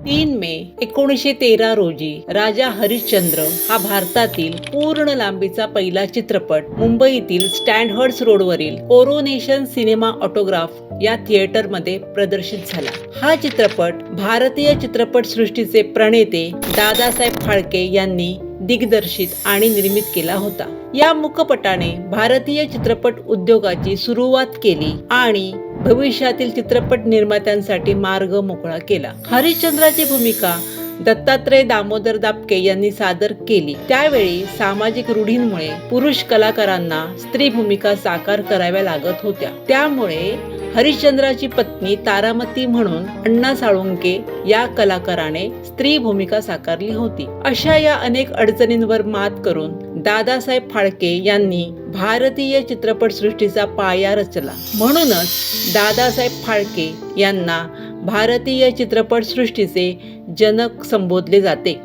3 मे 1913 रोजी राजा हरिश्चंद्र हा भारतातील पूर्ण लांबीचा पहिला चित्रपट मुंबईतील स्टँडहर्ट्स रोडवरील कोरोनेशन सिनेमा ऑटोग्राफ या थिएटरमध्ये प्रदर्शित झाला. हा चित्रपट भारतीय चित्रपट सृष्टीचे प्रणेते दादासाहेब फाळके यांनी दिग्दर्शित आणि निर्मित केला होता. या मूकपटाने भारतीय चित्रपट उद्योगाची सुरुवात केली आणि भविष्यातील चित्रपट निर्मात्यांसाठी मार्ग मोकळा केला. हरिश्चंद्राची भूमिका दत्तात्रय दामोदर दापके यांनी सादर केली. त्यावेळी सामाजिक रूढींमुळे पुरुष कलाकारांना स्त्री भूमिका साकार कराव्या लागत होत्या. त्यामुळे हरिश्चंद्राची पत्नी तारामती म्हणून अण्णा साळुंके या कलाकाराने स्त्री भूमिका साकारली होती. अशा या अनेक अडचणींवर मात करून दादासाहेब फाळके यांनी भारतीय चित्रपट सृष्टीचा पाया रचला. म्हणूनच दादासाहेब फाळके यांना भारतीय चित्रपट सृष्टीचे जनक संबोधले जाते.